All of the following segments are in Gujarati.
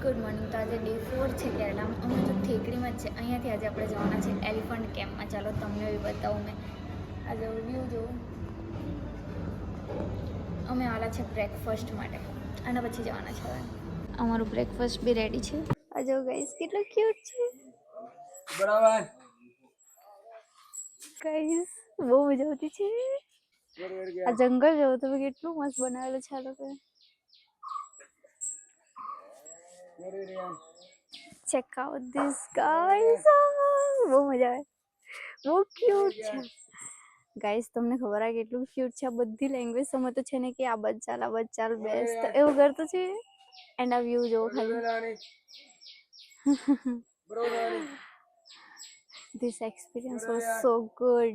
Good morning. તો આજે ડે 4 છે કેરલામાં. અમે તો થેકડીમાં જ છે. અહીંયાથી આજે આપણે જવાના છે એલિફન્ટ કેમ્પમાં. ચાલો તમને બી બતાવું મેં. આજે વ્યૂ જોઉં. અમે આવેલા છે બ્રેકફાસ્ટ માટે અને પછી જવાના છે. અમારું બ્રેકફાસ્ટ બી રેડી છે. આ જો ગાઈસ કેટલો ક્યુટ છે. બરાબર ગાઈસ બહુ મજા આવતી છે. આ જંગલ જેવું તો કેટલું મસ્ત બનાવેલું છે આ લોકોએ. Check out this guys. બહુ મજા આવે. બહુ ક્યુટ છે ગાઈસ. તમને ખબર આ કેટલું ક્યુટ છે. આ બધી લેંગ્વેજ સમજતો છે ને કે આ બચ્ચાલ બેસ્ટ એવું કરતું છે. એન્ડ આ વ્યૂ જો ખાલી. This experience was so good.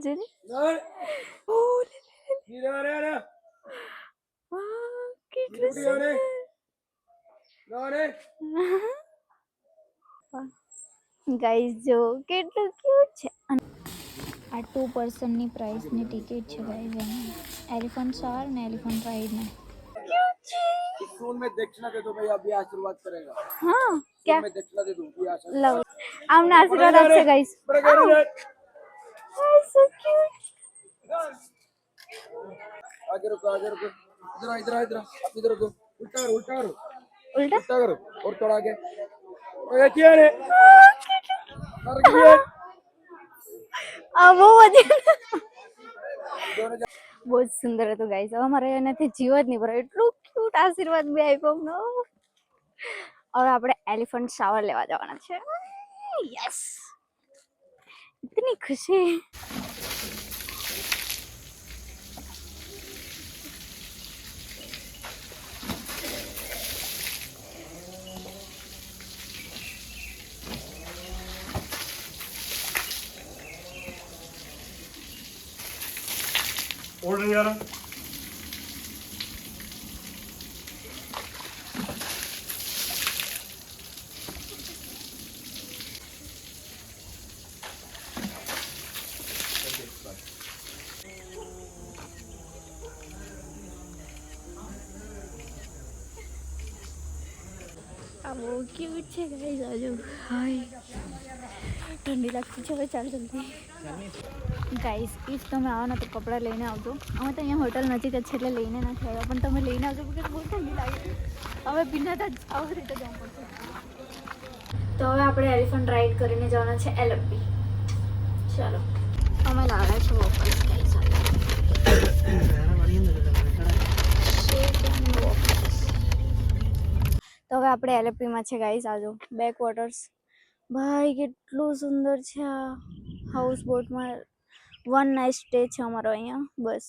Jenny? કેટલું સુંદર. ગાઈસ જો કેટલું ક્યુટ છે. આ 2 પર્સનની પ્રાઇસની ટિકિટ છે ગાઈસ. એલિફન્ટ સવાર ને એલિફન્ટ રાઈડ ને सून में दक्षिणा दे दो भाई. अभी आशीर्वाद करेगा. हाँ क्या में दक्षिणा दे दूं. लव आमने आशीर्वाद आपसे गाइस. so cute. आगे रुको इधर रुको. उल्टा करो और थोड़ा आगे. ओए क्या रे वो બહુ જ સુંદર હતું ગાઈસ. હવે મારે એનાથી જીવ જ નહીં ભરાય. એટલું ક્યુટ આશીર્વાદ બી આપ્યો અમને. હવે આપણે એલિફન્ટ શાવર લેવા જવાના છે. યસ, ઇતની ખુશી. ઓર્ડર યાર આ બહુ ક્યુટ છે ગાઈસ. આજુ હાય ઠંડી લાગતી છે. હવે ચાલ જલ્દી ગાઈસ. ઇફ તમે આવો ને તો કપડાં લઈને આવજો. અમે તો અહીંયા હોટલ નજીક જ છે એટલે લઈને નથી આવ્યા, પણ તમે લઈને આવજો કે બહુ ઠંડી લાગે. હવે ભીનાતા જ આવી રીતે જવું પડશે. તો હવે આપણે એલિફન્ટ રાઈડ કરીને જવાના છે એલએપી. ચાલો અમે લાવ્યા છે વોફલ્સ ગાઈસ. તો હવે આપણે એલએપીમાં છે ગાઈસ. આજો બેક વોટર્સ. ભાઈ કેટલું સુંદર છે આ હાઉસ બોટમાં. 1 નાઇટ સ્ટે છે અમારો અહીંયા. બસ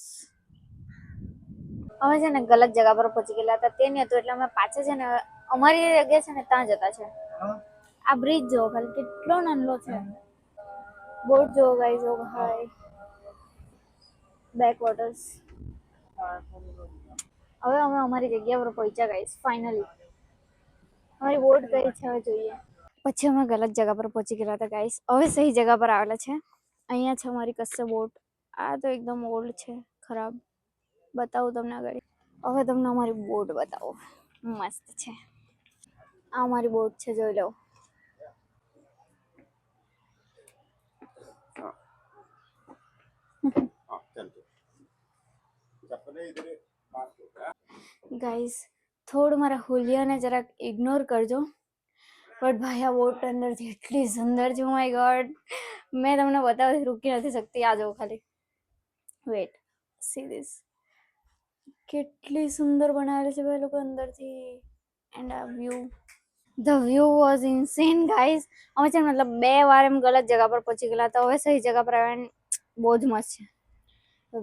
અમે છે ને ગલત જગ્યા પર પહોંચી ગયેલા હતા. તે નહીં હતું એટલે અમે પાછા છે ને અમારી જગ્યા છે ને ત્યાં જતા છે. આ બ્રિજ જો ખાલી કેટલો નાનો છે. બોટ જો ગાઈસ. ઓ ભાઈ બેક વોટર્સ. હવે અમે અમારી જગ્યા પર પહોંચ્યા ગાઈસ. ફાઇનલી અમારી બોટ ગઈ છે. હવે જોઈએ. પછી અમે ગલત જગ્યા પર પહોંચી ગયા હતા ગાઈસ. હવે સહી જગ્યા પર આવેલા છે. અહીંયા છે અમારી કસ્સે બોટ. આ તો એકદમ ઓલ્ડ છે, ખરાબ. બતાવું તમને આગળ. હવે તમને અમારી બોટ બતાવો. મસ્ત છે. આ અમારી બોટ છે, જોઈ લો. ગાઈસ થોડું મારા હુલિયાને જરાક ઇગ્નોર કરજો. બટ ભાઈ આ બોટ અંદરથી એટલી સુંદર છે. ઓ માય ગોડ, મેં તમને બતાવતી રૂકી નથી શકતી. આ જો ખાલી વેટ સી ધીસ. કેટલી સુંદર બનાવેલી છે ભાઈ લોકો અંદરથી. એન્ડ આ view, the view was insane guys. અમે છે મતલબ 2 વાર એમ ગલત જગ્યા પર પહોંચી ગયેલા હતા. હવે સહી જગ્યા પર આવ્યા. બહુ જ મસ્ત છે.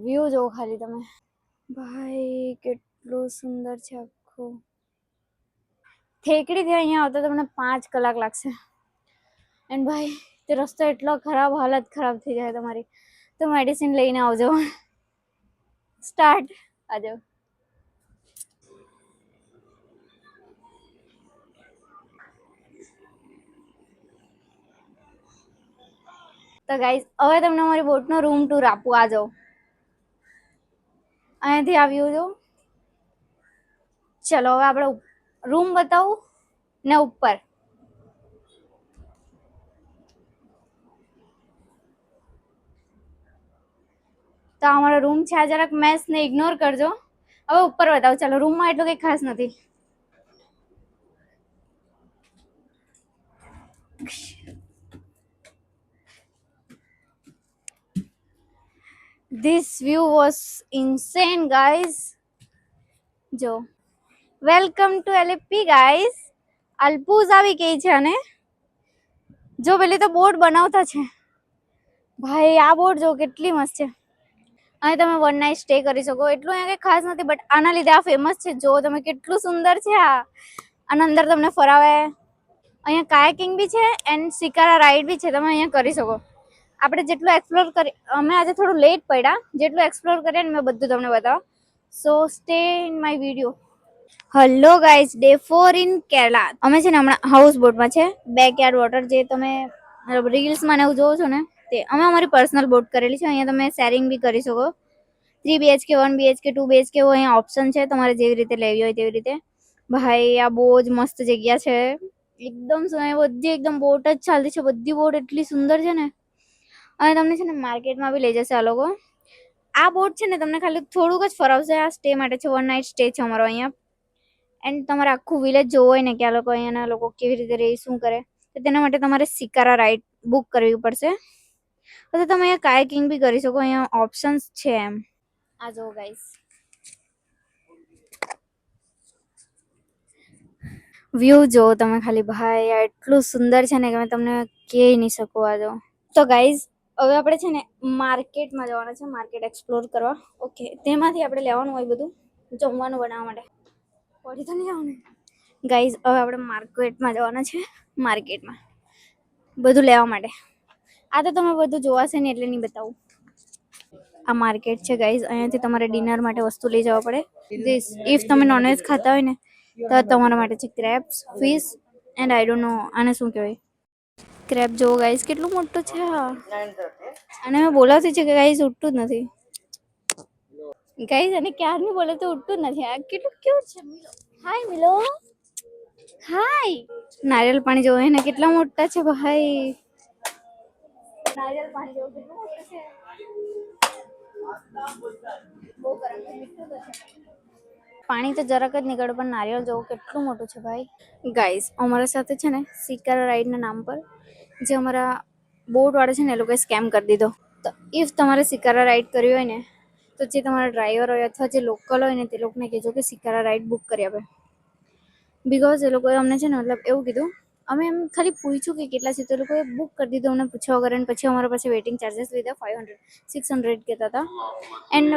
વ્યૂ જો ખાલી તમે. ભાઈ કેટલું સુંદર છે આખું. થેકડીથી અહીંયા આવતા તમને 5 કલાક લાગશે. એન્ડ ભાઈ તે રસ્તો એટલો ખરાબ, હાલત ખરાબ થઈ જાય તમારી. તો મેડિસિન લઈને આવજો. સ્ટાર્ટ. આજો તો ગાઈસ હવે તમને અમારી બોટનો રૂમ ટૂર આપું. આ જાઓ. અહીંયાથી આવ્યું જો ચલો હવે આપણે રૂમ બતાવું ને ઉપર. તો અમારો રૂમ છે, આ જરાક મેસ ને ઇગ્નોર કરજો. હવે ઉપર બતાવું. ચાલો, રૂમમાં એટલું કઈ ખાસ નથી. This view was insane, guys. જો વેલકમ ટુ એલપી ગાઈસ. અલ્પુઝ આવી ગઈ છે અને જો પેલી તો બોટ બનાવતા છે ભાઈ. આ બોટ જો કેટલી મસ્ત છે. અહીં તમે વન નાઇટ સ્ટે કરી શકો. એટલું અહીંયા કઈ ખાસ નથી, બટ આના લીધે આ ફેમસ છે. જો તમે કેટલું સુંદર છે આ. અને અંદર તમને ફરાવે. અહીંયા કાયાકિંગ બી છે એન્ડ શિકારા રાઈડ બી છે. તમે અહીંયા કરી શકો. આપણે જેટલું એક્સપ્લોર કરી, અમે આજે થોડું લેટ પડ્યા. જેટલું એક્સપ્લોર કરીએ ને મેં બધું તમને બતાવો. સો stay in my video. Hello guys, day 4 in Kerala. અમે છે ને હમણાં હાઉસ બોટમાં છે. બેકયાર્ડ વોટર જે તમે રીલ્સમાં ને એવું જોવો છો ને તે. અમે અમારી પર્સનલ બોટ કરેલી છે. અહીંયા તમે શેરિંગ બી કરી શકો. 3 BHK, 1 BHK, 2 BHK એવો અહીંયા ઓપ્શન છે. તમારે જેવી રીતે લેવી હોય તેવી રીતે. ભાઈ આ બહુ જ મસ્ત જગ્યા છે. એકદમ બધી એકદમ બોટ જ ચાલતી છે. બધી બોટ એટલી સુંદર છે ને. અને તમને છે ને માર્કેટમાં બી લઈ જશે આ લોકો. આ બોટ છે ને તમને ખાલી થોડુંક જ ફરાવશે. આ સ્ટે માટે છે. વન નાઇટ સ્ટે છે અમારો અહીંયા. એન્ડ તમારે આખું વિલેજ જોવું હોય ને કે આ લોકો અહીંયાના લોકો કેવી રીતે રહે, શું કરે, તો તેના માટે તમારે શિકારા રાઈડ બુક કરવી પડશે. તો તમે અહીંયા કાયાકિંગ બી કરી શકો. અહીંયા ઓપ્શન્સ છે એમ. આ જો ગાઈસ, વ્યૂ જો તમે ખાલી. ભાઈ આ એટલું સુંદર છે ને કે મેં તમને કહી નહીં શકું. આ જો. તો ગાઈઝ હવે આપણે છે ને માર્કેટમાં જવાના છે. માર્કેટ એક્સપ્લોર કરવા. ઓકે, તેમાંથી આપણે લેવાનું હોય બધું જમવાનું બનાવવા માટે. પડી તો નહીં જવાનું ગાઈઝ. હવે આપણે માર્કેટમાં જવાના છે. માર્કેટમાં બધું લેવા માટે. આ તો તમે બધું જોવાશે ને એટલે નહીં બતાવું. આ માર્કેટ છે ગાઈઝ. અહીંયાથી તમારે ડિનર માટે વસ્તુ લઈ જવા પડે. ધીસ ઇફ તમે નોનવેજ ખાતા હોય ને તો તમારા માટે છે crabs, fish and I don't know આને શું કહેવાય. ક્રેબ જો ગાઈઝ કેટલું મોટું છે આ. અને મેં બોલાવતી છે કે ગાઈઝ ઉઠતું જ નથી. ગાઈઝ અને ક્યારની બોલે તો ઉઠતું જ નથી. આ કેટલું ક્યુટ છે. હાય મિલો, હાય. નારિયેલ પાણી જોવો એને કેટલા મોટા છે ભાઈ. નારિયેલ પાણી જોવો કેટલું મોટું છે. બહુ ગરમ છે, મીઠું તો છે. પાણી તો જરાક જ નીકળે પણ નારિયેળ જોવો કેટલું મોટું છે ભાઈ. ગાઈઝ અમારા સાથે છે ને શિકારા રાઈડના નામ પર જે અમારા બોટ વાળા છે ને એ લોકોએ સ્કેમ કરી દીધો. તો ઇફ તમારે શિકારા રાઈડ કરવી હોય ને તો જે તમારા ડ્રાઈવર હોય અથવા જે લોકલ હોય ને તે લોકોને કહેજો કે શિકારા રાઈડ બુક કરી આપે. બિકોઝ એ લોકોએ અમને છે ને મતલબ એવું કીધું. અમે એમ ખાલી પૂછ્યું કે કેટલા છે, તો એ લોકોએ બુક કરી દીધું અમને પૂછ્યા વગર. અને પછી અમારા પાસે વેઇટિંગ ચાર્જિસ લીધા 500, 600 કહેતા હતા. એન્ડ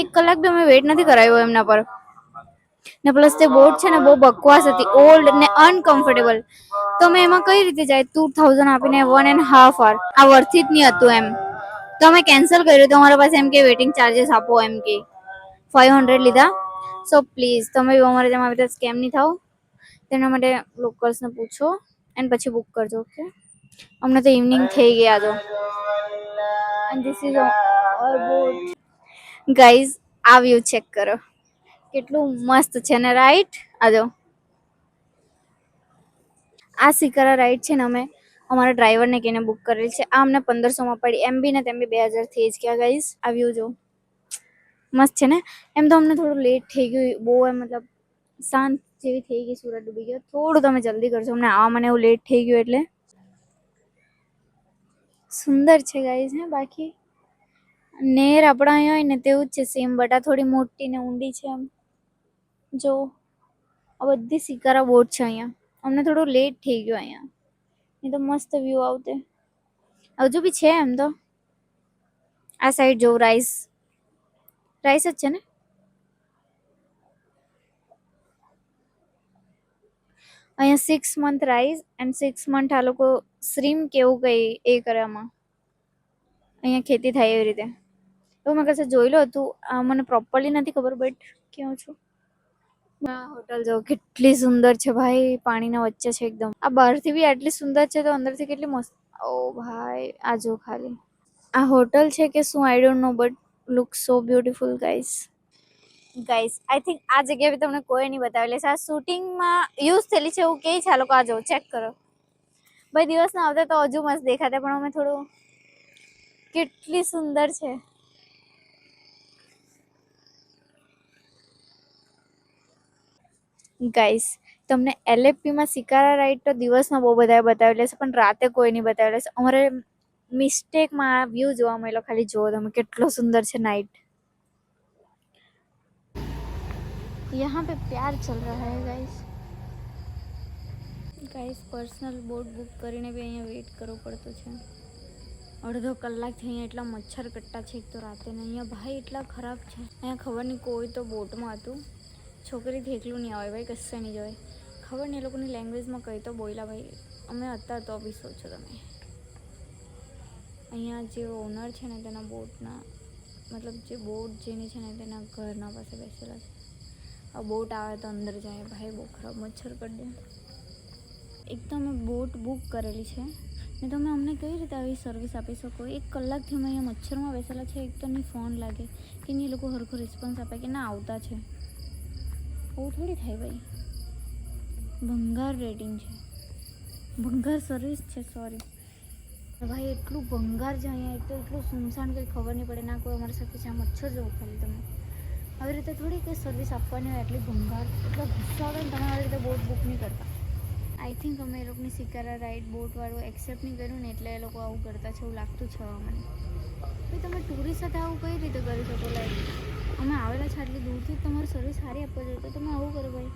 1 કલાક બી અમે વેઇટ નથી કરાવ્યો એમના પર. ને પ્લસ તે બોટ છે ને બહુ બકવાસ હતી, ઓલ્ડ ને અનકમ્ફર્ટેબલ. તો મેં એમાં કઈ રીતે જાય 2000 આપીને 1.5 hour. આ વર્થ ઇટ નહીં હતું એમ. તો અમે કેન્સલ કર્યું. તો અમારા પાસે એમ કે વેઇટિંગ ચાર્જિસ આપો એમ કે 500 લીધા. સો પ્લીઝ તમે અમારે જેમાં આવી રીતે સ્કેમ નહીં થાવ તેના માટે લોકલ્સને પૂછો એન્ડ પછી બુક કરજો. ઓકે, અમને તો ઇવનિંગ થઈ ગયા તો. And this is or boat. Guys આ વ્યૂ ચેક કરો કેટલું મસ્ત છે ને, રાઈટ. આજો આ શિકારા રાઈડ છે ને અમે અમારા ડ્રાઈવરને કહીને બુક કરેલી છે. આ અમને 1500માં પડી. એમ બી ને તેમ બી 2000 થઈ જ ગયા. ગાઈઝ આ વ્યૂ જો મસ્ત છે ને. એમ તો અમને થોડું લેટ થઈ ગયું. બહુ એમ મતલબ શાંત જેવી થઈ ગઈ. સુરત ડૂબી ગયો. થોડું તમે જલ્દી કરજો. અમને આવા મને એવું લેટ થઈ ગયું એટલે. સુંદર છે ગાઈઝ. હે બાકી નેર આપણા અહીંયા હોય ને તેવું જ છે સેમ, બટ આ થોડી મોટી ને ઊંડી છે એમ. જો આ બધી શિકારા બોટ છે અહીંયા. અમને થોડું લેટ થઈ ગયું અહીંયા. એ તો મસ્ત વ્યૂ આવતે હજુ બી છે એમ તો. આ સાઈડ જો રાઈસ જ છે ને. અહીંયા 6 month રાઈસ એન્ડ 6 month આ લોકો શ્રીમ કેવું કઈ એ કરે. આમાં અહીંયા ખેતી થાય એવી રીતે. તો મેં કશે જોયેલું હતું. મને પ્રોપરલી નથી ખબર બટ કેવું છું. હોટલ જો કેટલી સુંદર છે ભાઈ. પાણીના વચ્ચે છે એકદમ. આ બહારથી બી આટલી સુંદર છે તો અંદરથી કેટલી મસ્ત. ઓ ભાઈ આ જો ખાલી. આ હોટલ છે કે શું I don't know but look so beautiful guys. Guys I think આ જગ્યા બી તમને કોઈ નહીં બતાવેલી છે. આ શૂટિંગમાં યુઝ થયેલી છે એવું કે છે. આ લોકો આ જો ચેક કરો ભાઈ. દિવસના આવતા તો હજુ મસ્ત દેખાતા, પણ અમે થોડું કેટલી સુંદર છે. ગાઈસ તમને એલએફપીમાં શિકારા રાઈડ તો દિવસમાં બહુ બધા બતાવેલા છે, પણ રાતે કોઈ નહીં બતાવેલા છે. અમારે મિસ્ટેકમાં આ વ્યૂ જોવા મળ્યો. ખાલી જુઓ તમે કેટલો સુંદર છે નાઇટ. यहाँ पे प्यार चल रहा है guys. Guys personal boat book કરીને બી અહીંયા વેઇટ કરવું પડતું છે. અડધો કલાકથી અહીંયા એટલા મચ્છર કટ્ટા છે. એક તો રાતે ને અહીંયા ભાઈ એટલા ખરાબ છે. અહીંયા ખબર નહીં કોઈ તો બોટમાં હતું. છોકરીથી એકલું નહીં આવે ભાઈ, કશે નહીં જવાય. ખબર નહીં એ લોકોની લેંગ્વેજમાં કંઈ તો બોલ્યા ભાઈ. અમે હતા તો બી સોચો તમે. અહીંયા જે ઓનર છે ને તેના બોટના મતલબ જે બોટ જેની છે ને તેના ઘરના પાસે બેસેલા છે. આ બોટ આવે તો અંદર જાય ભાઈ. બહુ ખરાબ મચ્છર કરી દે. એક તો અમે બોટ બુક કરેલી છે ને તમે અમને કઈ રીતે આવી સર્વિસ આપી શકો? 1 કલાકથી અમે અહીંયા મચ્છરમાં બેસેલા છે. એક તો નહીં ફોન લાગે કે નહીં, એ લોકો હરખો રિસ્પોન્સ આપે કે ના આવતા છે. એવું થોડી થાય ભાઈ. ભંગાર રેટિંગ છે, ભંગાર સર્વિસ છે. સોરી ભાઈ, એટલું ભંગાર છે અહીંયા. એક તો એટલું સુમસાન કંઈ ખબર નહીં પડે ના કોઈ અમારી સાથે છે. આ મચ્છર જવું ખાલી તમે આવી રીતે થોડી કંઈ સર્વિસ આપવાની હોય. એટલી ભંગાર એટલો ગુસ્સો આવે ને તમે આવી રીતે બોટ બુક નહીં કરતા. આઈ થિંક અમે એ લોકોની શિકારા રાઈડ બોટવાળું એક્સેપ્ટ નહીં કર્યું ને એટલે એ લોકો આવું કરતા છે એવું લાગતું છે મને. ભાઈ તમે ટુરિસ્ટ સાથે આવું કઈ રીતે કરી શકો? લાઈક અમે આવેલા છે આટલી દૂરથી, તમારી સર્વિસ સારી આપવા જોઈએ તો તમે આવું કરો ભાઈ.